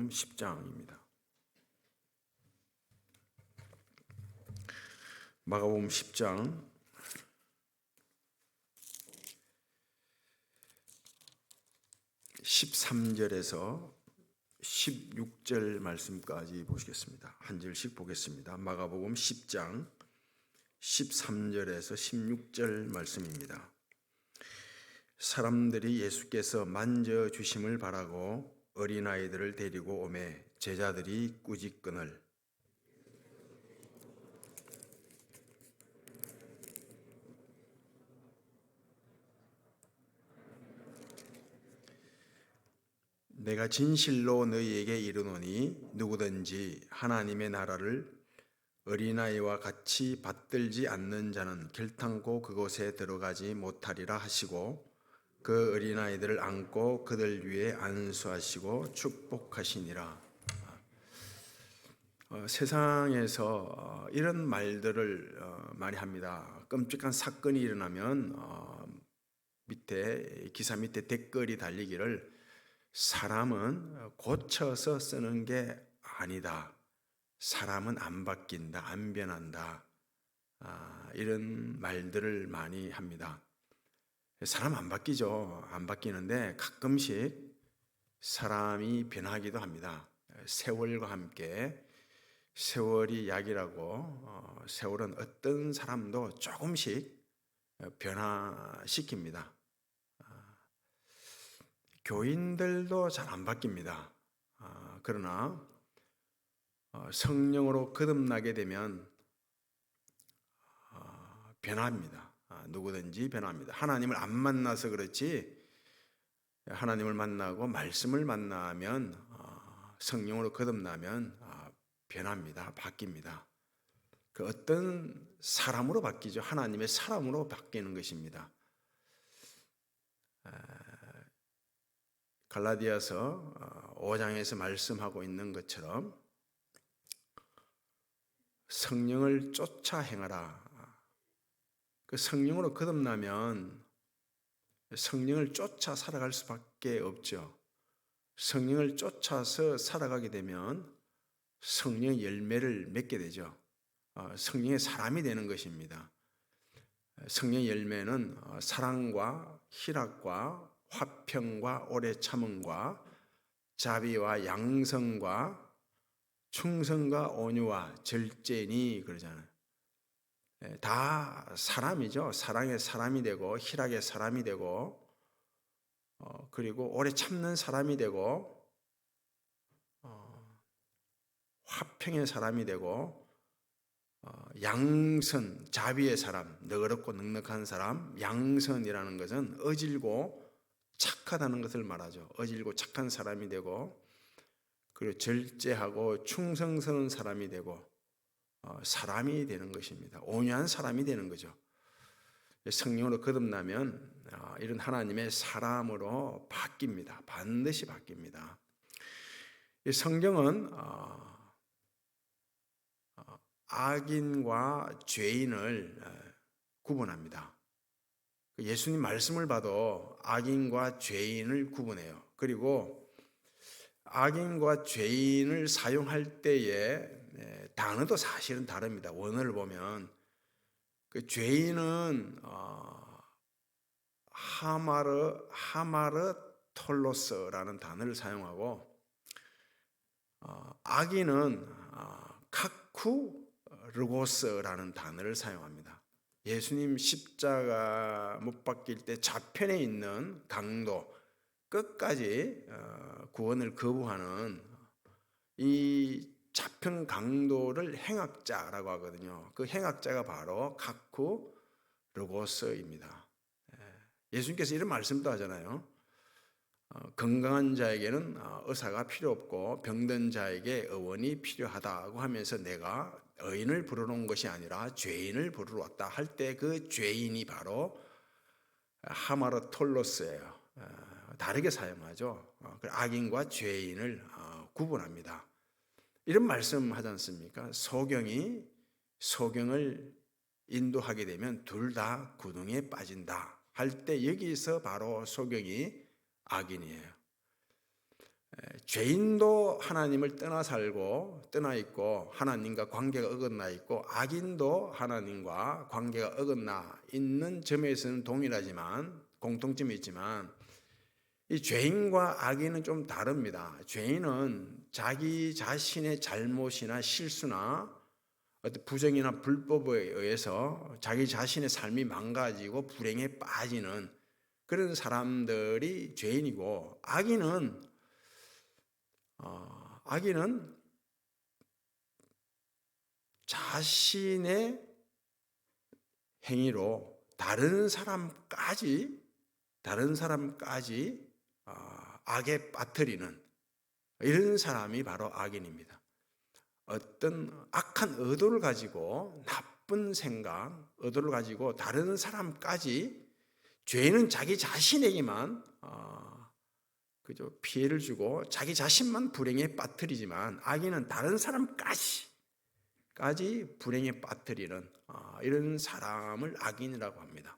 마가복음 10장입니다. 마가복음 10장 13절에서 16절 말씀까지 보시겠습니다. 한 절씩 보겠습니다. 마가복음 10장 13절에서 16절 말씀입니다. 사람들이 예수께서 만져주심을 바라고 어린아이들을 데리고 오매 제자들이 꾸짖거늘 내가 진실로 너희에게 이르노니 누구든지 하나님의 나라를 어린아이와 같이 받들지 않는 자는 결탄코 그곳에 들어가지 못하리라 하시고 그 어린아이들을 안고 그들 위에 안수하시고 축복하시니라. 세상에서 이런 말들을 많이 합니다. 끔찍한 사건이 일어나면 밑에 기사 밑에 댓글이 달리기를 사람은 고쳐서 쓰는 게 아니다. 사람은 안 바뀐다, 안 변한다. 이런 말들을 많이 합니다. 사람 안 바뀌죠. 안 바뀌는데 가끔씩 사람이 변하기도 합니다. 세월과 함께 세월이 약이라고 세월은 어떤 사람도 조금씩 변화시킵니다. 교인들도 잘 안 바뀝니다. 그러나 성령으로 거듭나게 되면 변합니다. 누구든지 변합니다. 하나님을 안 만나서 그렇지 하나님을 만나고 말씀을 만나면 성령으로 거듭나면 변합니다. 바뀝니다. 그 어떤 사람으로 바뀌죠. 하나님의 사람으로 바뀌는 것입니다. 갈라디아서 5장에서 말씀하고 있는 것처럼 성령을 쫓아 행하라. 그 성령으로 거듭나면 성령을 쫓아 살아갈 수밖에 없죠. 성령을 쫓아서 살아가게 되면 성령의 열매를 맺게 되죠. 성령의 사람이 되는 것입니다. 성령의 열매는 사랑과 희락과 화평과 오래 참음과 자비와 양성과 충성과 온유와 절제니 그러잖아요. 다 사람이죠. 사랑의 사람이 되고 희락의 사람이 되고 그리고 오래 참는 사람이 되고 화평의 사람이 되고 양선, 자비의 사람, 너그럽고 넉넉한 사람. 양선이라는 것은 어질고 착하다는 것을 말하죠. 어질고 착한 사람이 되고 그리고 절제하고 충성스러운 사람이 되고 사람이 되는 것입니다. 온유한 사람이 되는 거죠. 성령으로 거듭나면 이런 하나님의 사람으로 바뀝니다. 반드시 바뀝니다. 성경은 악인과 죄인을 구분합니다. 예수님 말씀을 봐도 악인과 죄인을 구분해요. 그리고 악인과 죄인을 사용할 때에 단어도 사실은 다릅니다. 원어를 보면 그 죄인은 하마르톨로스라는 단어를 사용하고 악인은 카쿠르고스라는 단어를 사용합니다. 예수님 십자가 못 박힐 때 좌편에 있는 강도 끝까지 구원을 거부하는 이 좌편 강도를 행악자라고 하거든요. 그 행악자가 바로 카쿠르고스입니다. 예수님께서 이런 말씀도 하잖아요. 건강한 자에게는 의사가 필요 없고 병든 자에게 의원이 필요하다고 하면서 내가 의인을 부르러 온 것이 아니라 죄인을 부르러 왔다 할 때 그 죄인이 바로 하마르톨로스예요. 다르게 사용하죠. 악인과 죄인을 구분합니다. 이런 말씀 하지 않습니까? 소경을 인도하게 되면 둘 다 구덩이에 빠진다 할 때 여기서 바로 소경이 악인이에요. 죄인도 하나님을 떠나 살고 떠나 있고 하나님과 관계가 어긋나 있고 악인도 하나님과 관계가 어긋나 있는 점에서는 동일하지만 공통점이 있지만 이 죄인과 악인은 좀 다릅니다. 죄인은 자기 자신의 잘못이나 실수나 어떤 부정이나 불법에 의해서 자기 자신의 삶이 망가지고 불행에 빠지는 그런 사람들이 죄인이고 악인은 자신의 행위로 다른 사람까지 악에 빠뜨리는 이런 사람이 바로 악인입니다. 어떤 악한 의도를 가지고 나쁜 생각, 의도를 가지고 다른 사람까지 죄인은 자기 자신에게만 그저 피해를 주고 자기 자신만 불행에 빠뜨리지만 악인은 다른 사람까지 불행에 빠뜨리는 이런 사람을 악인이라고 합니다.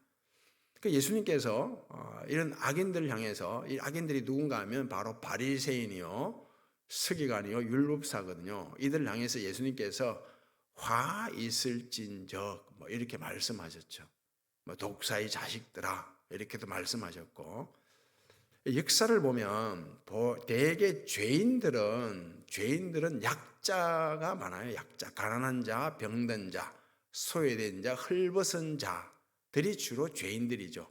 예수님께서 이런 악인들을 향해서 이 악인들이 누군가 하면 바로 바리새인이요 서기관이요 율법사거든요. 이들을 향해서 예수님께서 화 있을진적 이렇게 말씀하셨죠. 독사의 자식들아 이렇게도 말씀하셨고 역사를 보면 대개 죄인들은 약자가 많아요. 약자, 가난한 자, 병든 자, 소외된 자, 헐벗은 자들이 주로 죄인들이죠.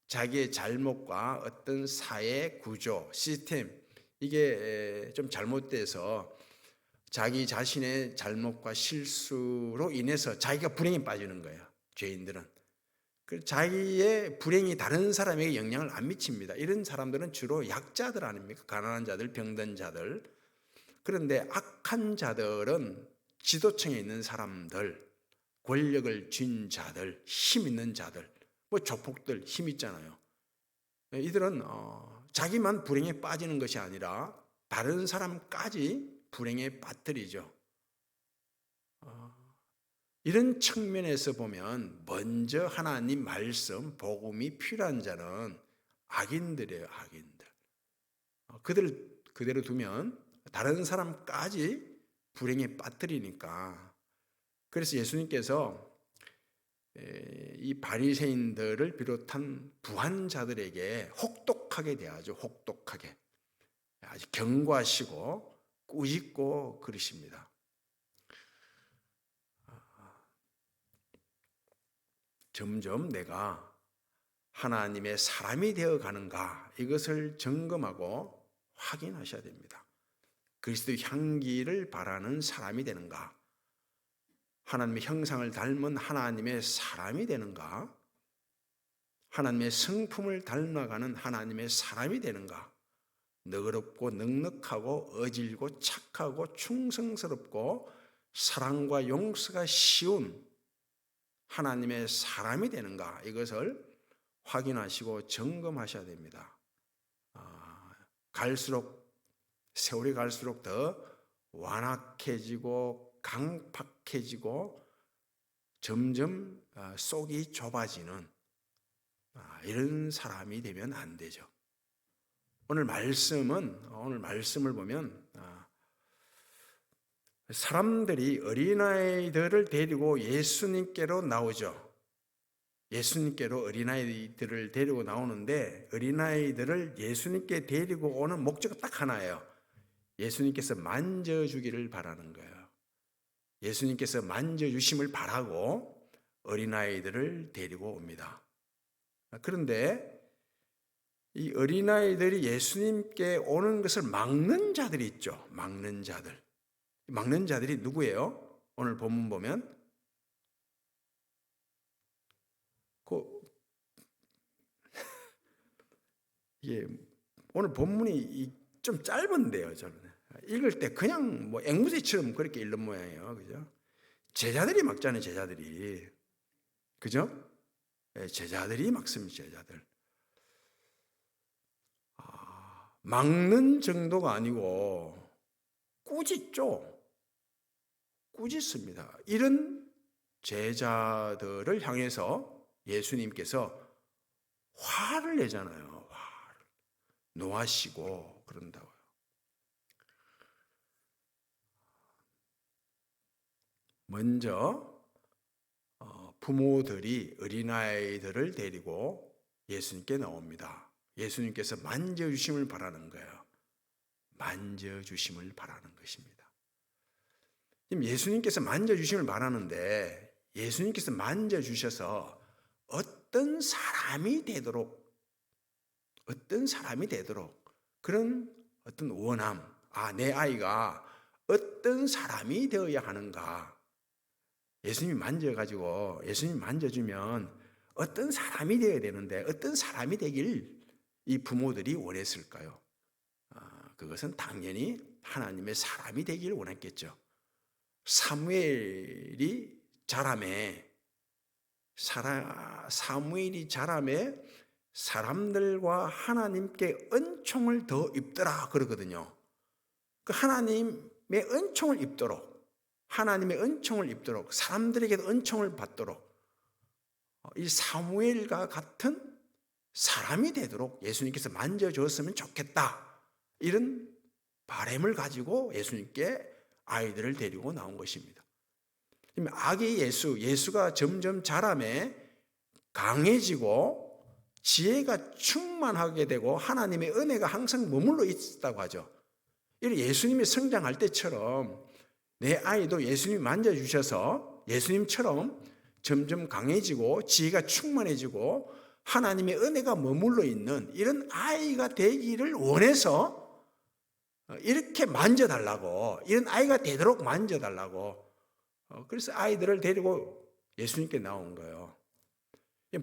자기의 잘못과 어떤 사회 구조, 시스템 이게 좀 잘못돼서 자기 자신의 잘못과 실수로 인해서 자기가 불행에 빠지는 거예요. 죄인들은. 자기의 불행이 다른 사람에게 영향을 안 미칩니다. 이런 사람들은 주로 약자들 아닙니까? 가난한 자들, 병든 자들. 그런데 악한 자들은 지도층에 있는 사람들, 권력을 쥔 자들, 힘 있는 자들, 조폭들 힘 있잖아요. 이들은 자기만 불행에 빠지는 것이 아니라 다른 사람까지 불행에 빠뜨리죠. 이런 측면에서 보면 먼저 하나님 말씀, 복음이 필요한 자는 악인들이에요. 악인들. 그들을 그대로 두면 다른 사람까지 불행에 빠뜨리니까. 그래서 예수님께서 이 바리새인들을 비롯한 부한자들에게 혹독하게 대하죠. 혹독하게. 아주 경고하시고 꾸짖고 그러십니다. 점점 내가 하나님의 사람이 되어 가는가 이것을 점검하고 확인하셔야 됩니다. 그리스도의 향기를 바라는 사람이 되는가? 하나님의 형상을 닮은 하나님의 사람이 되는가? 하나님의 성품을 닮아가는 하나님의 사람이 되는가? 너그럽고 넉넉하고 어질고 착하고 충성스럽고 사랑과 용서가 쉬운 하나님의 사람이 되는가? 이것을 확인하시고 점검하셔야 됩니다. 세월이 갈수록 더 완악해지고 강팍해지고 점점 속이 좁아지는 이런 사람이 되면 안 되죠. 오늘 말씀을 보면 사람들이 어린아이들을 데리고 예수님께로 나오죠. 예수님께로 어린아이들을 데리고 나오는데 어린아이들을 예수님께 데리고 오는 목적은 딱 하나예요. 예수님께서 만져주기를 바라는 거예요. 예수님께서 만져주심을 바라고 어린아이들을 데리고 옵니다. 그런데 이 어린아이들이 예수님께 오는 것을 막는 자들이 있죠. 막는 자들이 누구예요? 오늘 본문 보면 오늘 본문이 좀 짧은데요. 저는 읽을 때 그냥 앵무새처럼 그렇게 읽는 모양이에요. 그죠? 제자들이 막잖아요. 제자들이. 그죠? 제자들이 막습니다. 제자들. 막는 정도가 아니고 꾸짖습니다. 이런 제자들을 향해서 예수님께서 화를 내잖아요. 화를 노하시고 그런다고요. 먼저 부모들이 어린아이들을 데리고 예수님께 나옵니다. 예수님께서 만져주심을 바라는 거예요. 만져주심을 바라는 것입니다. 예수님께서 만져주심을 바라는데 예수님께서 만져주셔서 어떤 사람이 되도록 그런 어떤 원함, 내 아이가 어떤 사람이 되어야 하는가. 예수님이 만져가지고 예수님이 만져주면 어떤 사람이 되어야 되는데 어떤 사람이 되길 이 부모들이 원했을까요? 그것은 당연히 하나님의 사람이 되길 원했겠죠. 사무엘이 자라매 사람들과 하나님께 은총을 더 입더라 그러거든요. 그 하나님의 은총을 입도록 사람들에게도 은총을 받도록 이 사무엘과 같은 사람이 되도록 예수님께서 만져줬으면 좋겠다. 이런 바람을 가지고 예수님께 아이들을 데리고 나온 것입니다. 아기 예수가 점점 자라매 강해지고 지혜가 충만하게 되고 하나님의 은혜가 항상 머물러 있다고 하죠. 이런 예수님이 성장할 때처럼 내 아이도 예수님이 만져주셔서 예수님처럼 점점 강해지고 지혜가 충만해지고 하나님의 은혜가 머물러 있는 이런 아이가 되기를 원해서 이렇게 만져달라고, 이런 아이가 되도록 만져달라고, 그래서 아이들을 데리고 예수님께 나온 거예요.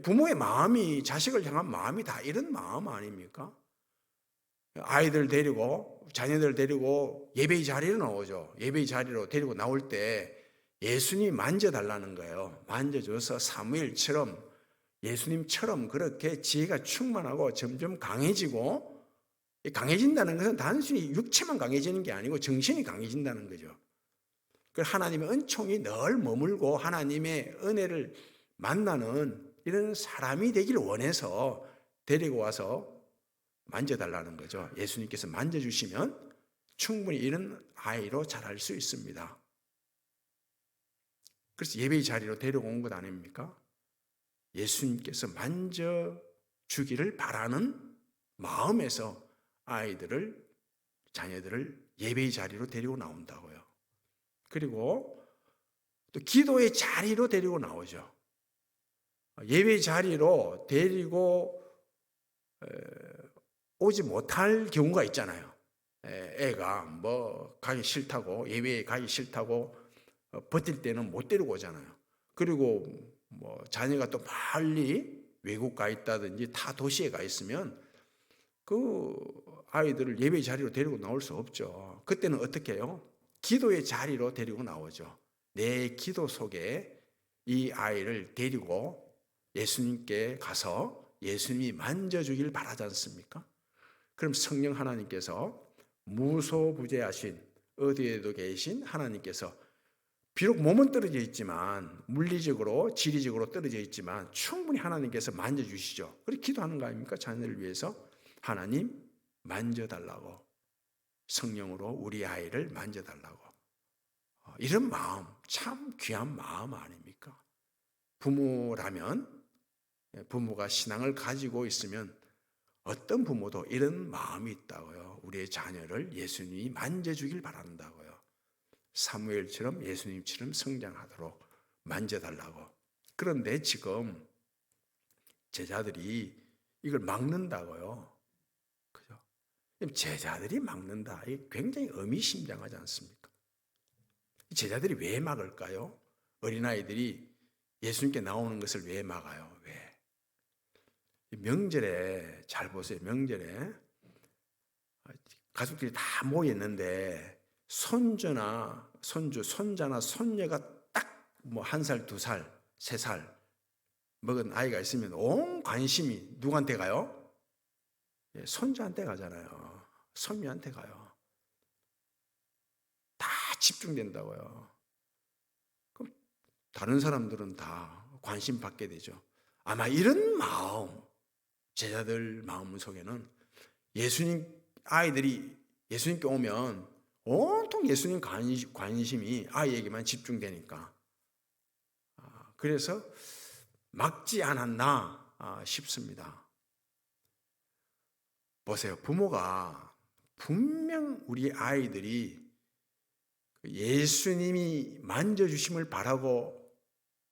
부모의 마음이, 자식을 향한 마음이 다 이런 마음 아닙니까? 아이들 데리고, 자녀들 데리고 예배의 자리로 나오죠. 예배의 자리로 데리고 나올 때 예수님이 만져달라는 거예요. 만져줘서 사무엘처럼, 예수님처럼 그렇게 지혜가 충만하고 점점 강해지고, 강해진다는 것은 단순히 육체만 강해지는 게 아니고 정신이 강해진다는 거죠. 하나님의 은총이 늘 머물고 하나님의 은혜를 만나는 이런 사람이 되기를 원해서 데리고 와서 만져달라는 거죠. 예수님께서 만져주시면 충분히 이런 아이로 자랄 수 있습니다. 그래서 예배의 자리로 데려온 것 아닙니까? 예수님께서 만져주기를 바라는 마음에서 자녀들을 예배의 자리로 데리고 나온다고요. 그리고 또 기도의 자리로 데리고 나오죠. 예배의 자리로 데리고 오지 못할 경우가 있잖아요. 애가 가기 싫다고, 예배에 가기 싫다고 버틸 때는 못 데리고 오잖아요. 그리고 자녀가 또 빨리 외국 가 있다든지 타 도시에 가 있으면 그 아이들을 예배의 자리로 데리고 나올 수 없죠. 그때는 어떻게 해요? 기도의 자리로 데리고 나오죠. 내 기도 속에 이 아이를 데리고 예수님께 가서 예수님이 만져주길 바라지 않습니까? 그럼 성령 하나님께서 무소부재하신 어디에도 계신 하나님께서 비록 몸은 떨어져 있지만 물리적으로 지리적으로 떨어져 있지만 충분히 하나님께서 만져주시죠. 그렇게 기도하는 거 아닙니까? 자녀를 위해서 하나님 만져달라고, 성령으로 우리 아이를 만져달라고. 이런 마음, 참 귀한 마음 아닙니까? 부모라면, 부모가 신앙을 가지고 있으면 어떤 부모도 이런 마음이 있다고요. 우리의 자녀를 예수님이 만져주길 바란다고요. 사무엘처럼 예수님처럼 성장하도록 만져달라고. 그런데 지금 제자들이 이걸 막는다고요. 그죠? 제자들이 막는다. 이게 굉장히 의미심장하지 않습니까? 제자들이 왜 막을까요? 어린아이들이 예수님께 나오는 것을 왜 막아요? 왜? 명절에, 잘 보세요. 명절에 가족들이 다 모였는데 손주나 손녀가 딱 1살, 2살, 3살 먹은 아이가 있으면 온 관심이 누구한테 가요? 손주한테 가잖아요. 손녀한테 가요. 다 집중된다고요. 그럼 다른 사람들은 다 관심 받게 되죠. 아마 이런 마음, 제자들 마음 속에는 아이들이 예수님께 오면 온통 예수님 관심이 아이에게만 집중되니까 그래서 막지 않았나 싶습니다. 보세요. 부모가 분명 우리 아이들이 예수님이 만져주심을 바라고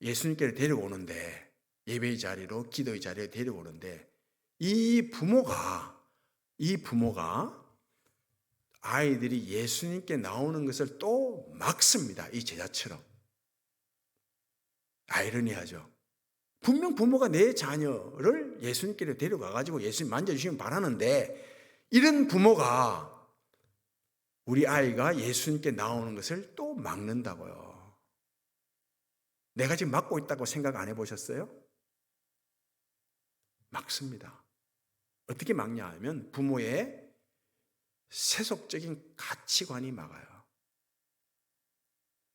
예수님께로 데려오는데, 예배의 자리로, 기도의 자리에 데려오는데, 이 부모가 아이들이 예수님께 나오는 것을 또 막습니다. 이 제자처럼. 아이러니하죠. 분명 부모가 내 자녀를 예수님께로 데려가가지고 예수님 만져주시면 바라는데, 이런 부모가 우리 아이가 예수님께 나오는 것을 또 막는다고요. 내가 지금 막고 있다고 생각 안 해보셨어요? 막습니다. 어떻게 막냐 하면 부모의 세속적인 가치관이 막아요.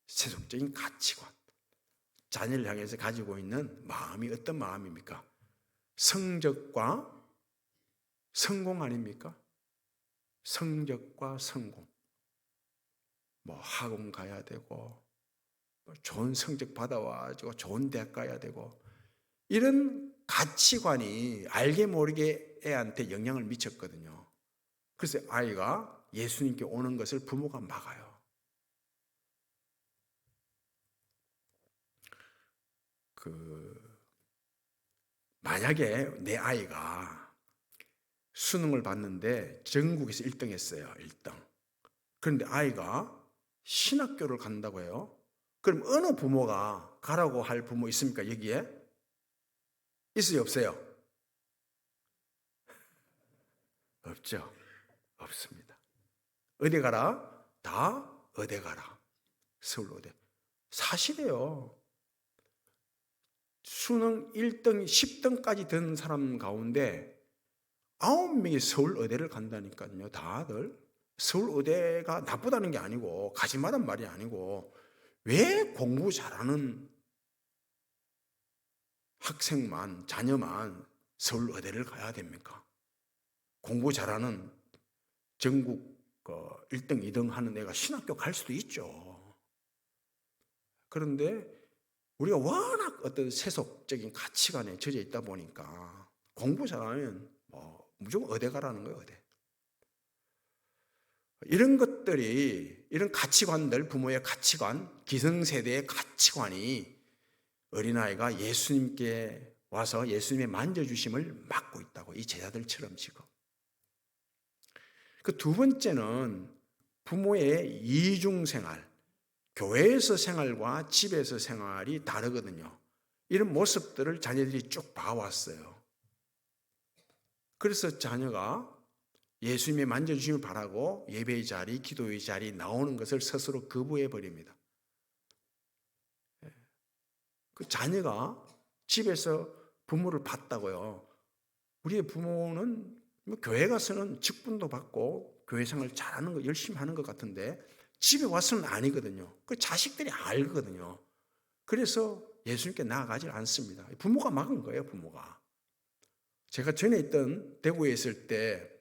세속적인 가치관. 자녀를 향해서 가지고 있는 마음이 어떤 마음입니까? 성적과 성공 아닙니까? 성적과 성공. 뭐 학원 가야 되고, 좋은 성적 받아와가지고 좋은 대학 가야 되고, 이런 가치관이 알게 모르게 애한테 영향을 미쳤거든요. 그래서 아이가 예수님께 오는 것을 부모가 막아요. 만약에 내 아이가 수능을 봤는데 전국에서 1등 했어요. 1등. 그런데 아이가 신학교를 간다고 해요. 그럼 어느 부모가 가라고 할 부모 있습니까? 여기에? 있어요? 없어요? 없죠. 없습니다. 어디 가라? 다 어디 가라. 서울 어디. 사실이에요. 수능 1등, 10등까지 든 사람 가운데 9명이 서울 의대를 간다니까요. 다들. 서울 의대가 나쁘다는 게 아니고, 가지 마란 말이 아니고, 왜 공부 잘하는 학생만, 자녀만 서울 의대를 가야 됩니까? 공부 잘하는 전국 1등, 2등 하는 애가 신학교 갈 수도 있죠. 그런데 우리가 워낙 어떤 세속적인 가치관에 젖어 있다 보니까 공부 잘하면 무조건 의대 가라는 거예요. 의대. 이런 것들이, 이런 가치관들, 부모의 가치관, 기성세대의 가치관이 어린아이가 예수님께 와서 예수님의 만져주심을 막고 있다고, 이 제자들처럼 지금. 그 두 번째는 부모의 이중생활, 교회에서 생활과 집에서 생활이 다르거든요. 이런 모습들을 자녀들이 쭉 봐왔어요. 그래서 자녀가 예수님의 만져주심을 바라고 예배의 자리, 기도의 자리 나오는 것을 스스로 거부해버립니다. 그 자녀가 집에서 부모를 봤다고요. 우리의 부모는 교회 가서는 직분도 받고 교회 생활 잘하는 거 열심히 하는 것 같은데 집에 와서는 아니거든요. 그 자식들이 알거든요. 그래서 예수님께 나아가지 않습니다. 부모가 막은 거예요, 부모가. 제가 전에 있던 대구에 있을 때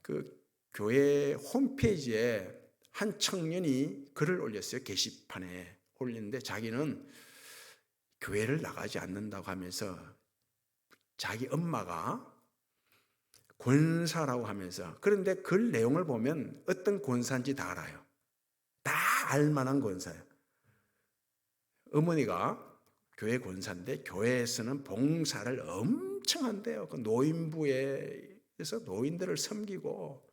그 교회 홈페이지에 한 청년이 글을 올렸어요. 게시판에 올렸는데 자기는 교회를 나가지 않는다고 하면서 자기 엄마가 권사라고 하면서, 그런데 글 내용을 보면 어떤 권사인지 다 알아요. 다 알만한 권사예요. 어머니가 교회 권사인데 교회에서는 봉사를 엄청 한대요. 그 노인부에서 노인들을 섬기고,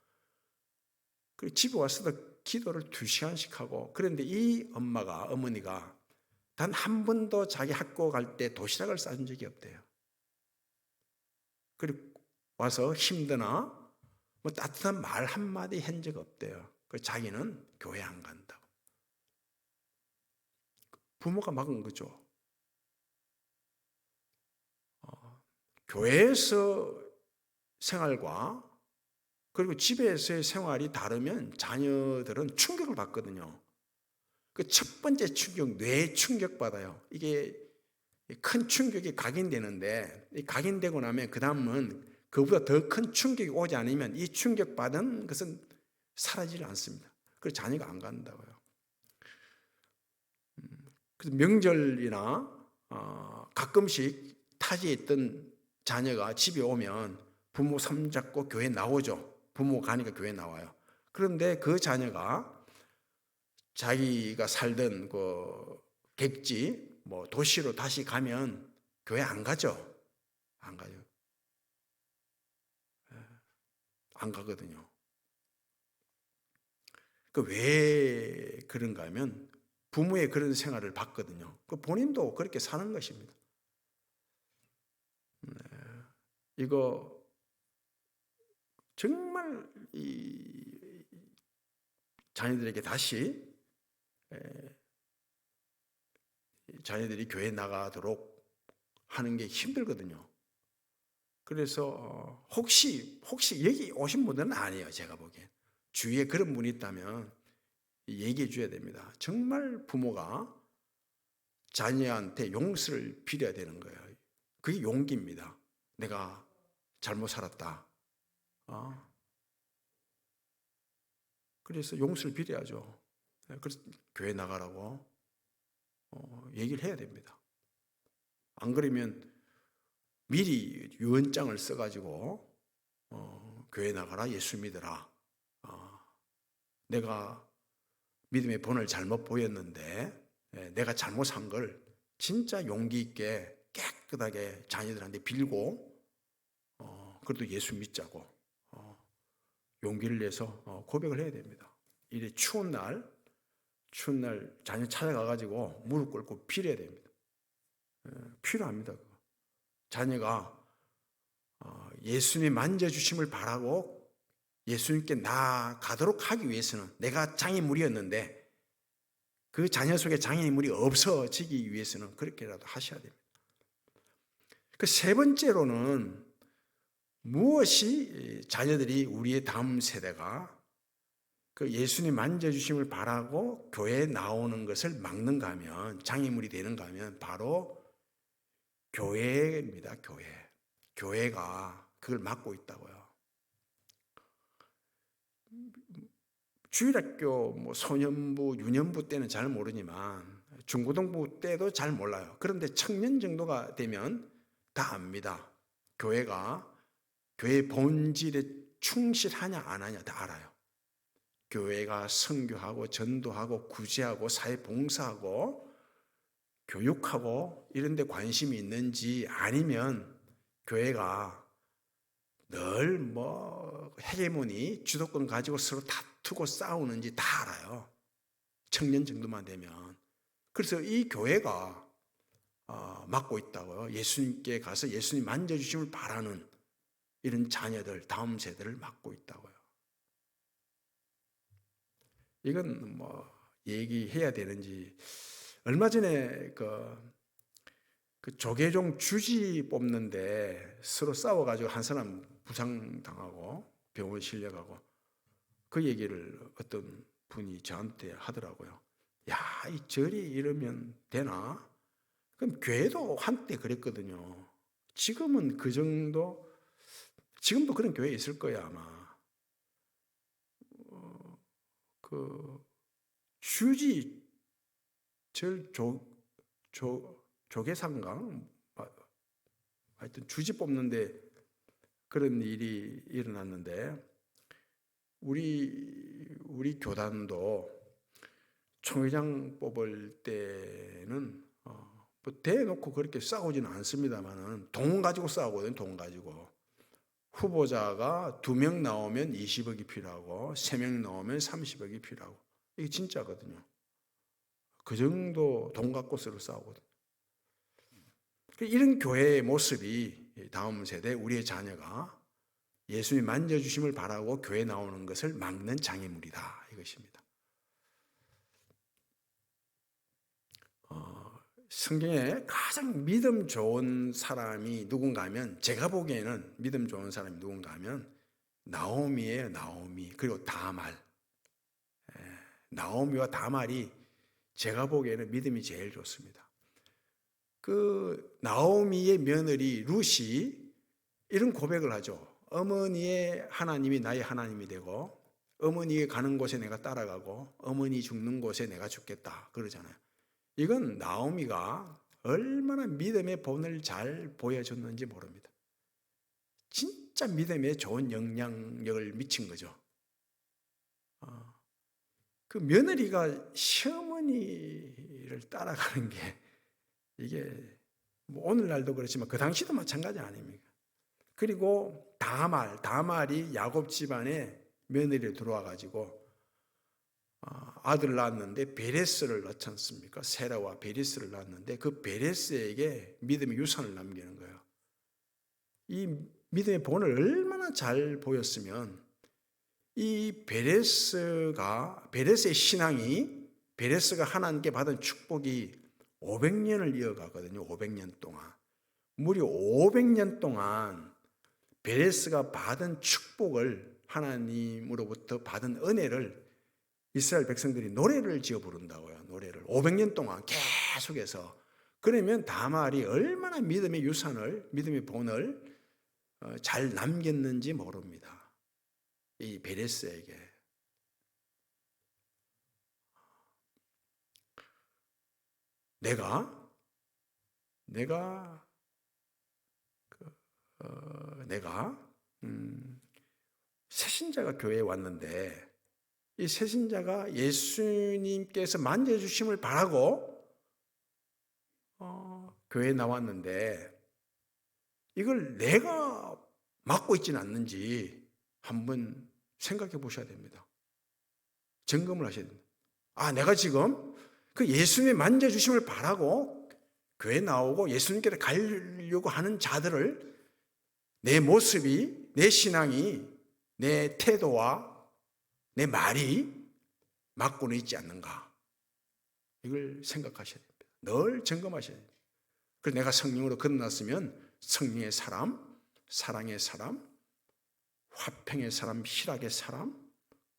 그리고 집에 와서도 기도를 2시간씩 하고, 그런데 이 어머니가 단 한 번도 자기 학교 갈 때 도시락을 싸준 적이 없대요. 그리고 와서 힘드나 뭐 따뜻한 말 한마디 한 적 없대요. 그 자기는 교회 안 간다고. 부모가 막은 거죠. 교회에서 생활과 그리고 집에서의 생활이 다르면 자녀들은 충격을 받거든요. 그 첫 번째 충격, 뇌 충격 받아요. 이게 큰 충격이 각인되는데, 각인되고 나면 그 다음은 그보다 더 큰 충격이 오지 않으면 이 충격받은 것은 사라지지 않습니다. 그래서 자녀가 안 간다고요. 그래서 명절이나 가끔씩 타지에 있던 자녀가 집에 오면 부모 손잡고 교회 나오죠. 부모 가니까 교회 나와요. 그런데 그 자녀가 자기가 살던 그 객지, 뭐 도시로 다시 가면 교회 안 가죠. 안 가요. 안 가거든요. 왜 그런가 하면 부모의 그런 생활을 봤거든요. 본인도 그렇게 사는 것입니다. 이거 정말 이 자녀들에게 다시 자녀들이 교회 나가도록 하는 게 힘들거든요. 그래서 혹시 여기 오신 분들은 아니에요. 제가 보기엔 주위에 그런 분이 있다면 얘기해 줘야 됩니다. 정말 부모가 자녀한테 용서를 빌어야 되는 거예요. 그게 용기입니다. 내가 잘못 살았다. 그래서 용서를 빌어야죠. 그래서 교회 나가라고 얘기를 해야 됩니다. 안 그러면 미리 유언장을 써가지고 교회 나가라, 예수 믿어라. 내가 믿음의 본을 잘못 보였는데 내가 잘못한 걸 진짜 용기 있게 깨끗하게 자녀들한테 빌고 그래도 예수 믿자고 용기를 내서 고백을 해야 됩니다. 이래 추운 날 자녀 찾아가가지고 무릎 꿇고 빌어야 됩니다. 필요합니다. 자녀가 예수님이 만져주심을 바라고 예수님께 나아가도록 하기 위해서는 내가 장애물이었는데 그 자녀 속에 장애물이 없어지기 위해서는 그렇게라도 하셔야 됩니다. 세 번째로는 무엇이 자녀들이 우리의 다음 세대가 그 예수님 만져주심을 바라고 교회에 나오는 것을 막는가 하면 장애물이 되는가 하면 바로 교회입니다. 교회가 그걸 막고 있다고요. 주일학교 소년부, 유년부 때는 잘 모르지만 중고등부 때도 잘 몰라요. 그런데 청년 정도가 되면 다 압니다. 교회가 교회 본질에 충실하냐 안 하냐 다 알아요. 교회가 선교하고 전도하고 구제하고 사회봉사하고 교육하고 이런 데 관심이 있는지 아니면 교회가 늘 헤게모니 주도권 가지고 서로 다투고 싸우는지 다 알아요. 청년 정도만 되면. 그래서 이 교회가 맡고 있다고요. 예수님께 가서 예수님 만져주심을 바라는 이런 자녀들, 다음 세대를 맡고 있다고요. 이건 얘기해야 되는지. 얼마 전에 그 조계종 주지 뽑는데 서로 싸워가지고 한 사람 부상당하고 병원 실려가고 그 얘기를 어떤 분이 저한테 하더라고요. 야, 이 절이 이러면 되나? 그럼 교회도 한때 그랬거든요. 지금은 그 정도, 지금도 그런 교회 있을 거야 아마. 그 주지 절 조계상강 하여튼 주지 뽑는데 그런 일이 일어났는데 우리 교단도 총회장 뽑을 때는 대놓고 그렇게 싸우지는 않습니다만은 돈 가지고 싸우거든요. 돈 가지고 후보자가 2명 나오면 20억이 필요하고 3명 나오면 30억이 필요하고 이게 진짜거든요. 그 정도 돈 갖고 서로 싸우거든요. 이런 교회의 모습이 다음 세대 우리의 자녀가 예수님 만져주심을 바라고 교회 나오는 것을 막는 장애물이다 이것입니다. 성경에 가장 믿음 좋은 사람이 누군가 하면 제가 보기에는 믿음 좋은 사람이 누군가 하면 나오미예요. 나오미 그리고 다말. 나오미와 다말이 제가 보기에는 믿음이 제일 좋습니다. 그 나오미의 며느리 룻이 이런 고백을 하죠. 어머니의 하나님이 나의 하나님이 되고 어머니가 가는 곳에 내가 따라가고 어머니 죽는 곳에 내가 죽겠다 그러잖아요. 이건 나오미가 얼마나 믿음의 본을 잘 보여줬는지 모릅니다. 진짜 믿음에 좋은 영향력을 미친 거죠. 그 며느리가 시어머니를 따라가는 게 이게 뭐 오늘날도 그렇지만 그 당시도 마찬가지 아닙니까? 그리고 다말이 야곱 집안에 며느리로 들어와 가지고 아들 낳았는데 베레스를 낳지 않습니까? 세라와 베레스를 낳았는데 그 베레스에게 믿음의 유산을 남기는 거예요. 이 믿음의 본을 얼마나 잘 보였으면 이 베레스의 신앙이 베레스가 하나님께 받은 축복이 500년을 이어가거든요. 500년 동안. 무려 500년 동안 베레스가 받은 축복을 하나님으로부터 받은 은혜를 이스라엘 백성들이 노래를 지어 부른다고요. 노래를 500년 동안 계속해서. 그러면 다말이 얼마나 믿음의 유산을, 믿음의 본을 잘 남겼는지 모릅니다. 이 베레스에게. 내가 새신자가 교회에 왔는데 이 새신자가 예수님께서 만져주심을 바라고 교회에 나왔는데 이걸 내가 맡고 있지는 않는지 한번 생각해 보셔야 됩니다. 점검을 하셔야 됩니다. 내가 지금 그 예수님 만져주심을 바라고 교회 나오고 예수님께로 가려고 하는 자들을 내 모습이, 내 신앙이, 내 태도와 내 말이 맡고는 있지 않는가? 이걸 생각하셔야 됩니다. 늘 점검하셔야 됩니다. 그래서 내가 성령으로 거듭났으면 성령의 사람, 사랑의 사람, 화평의 사람, 희락의 사람,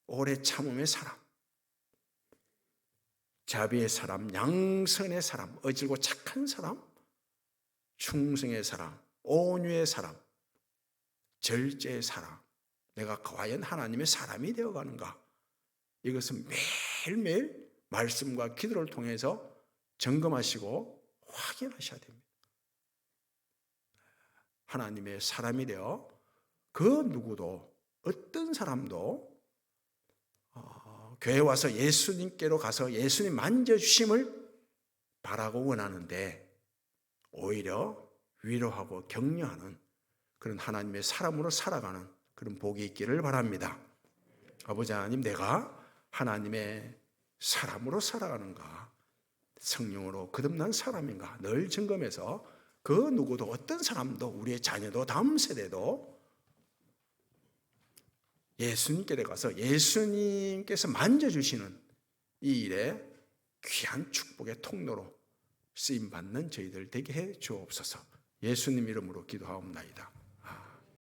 오래 참음의 사람, 자비의 사람, 양선의 사람, 어질고 착한 사람, 충성의 사람, 온유의 사람, 절제의 사람, 내가 과연 하나님의 사람이 되어가는가? 이것은 매일매일 말씀과 기도를 통해서 점검하시고 확인하셔야 됩니다. 하나님의 사람이 되어 그 누구도 어떤 사람도 교회 와서 예수님께로 가서 예수님 만져주심을 바라고 원하는데 오히려 위로하고 격려하는 그런 하나님의 사람으로 살아가는 그런 복이 있기를 바랍니다. 아버지 하나님, 내가 하나님의 사람으로 살아가는가, 성령으로 거듭난 사람인가 늘 점검해서 그 누구도 어떤 사람도 우리의 자녀도 다음 세대도 예수님께 가서 예수님께서 만져주시는 이 일에 귀한 축복의 통로로 쓰임받는 저희들 되게 해 주옵소서. 예수님 이름으로 기도하옵나이다.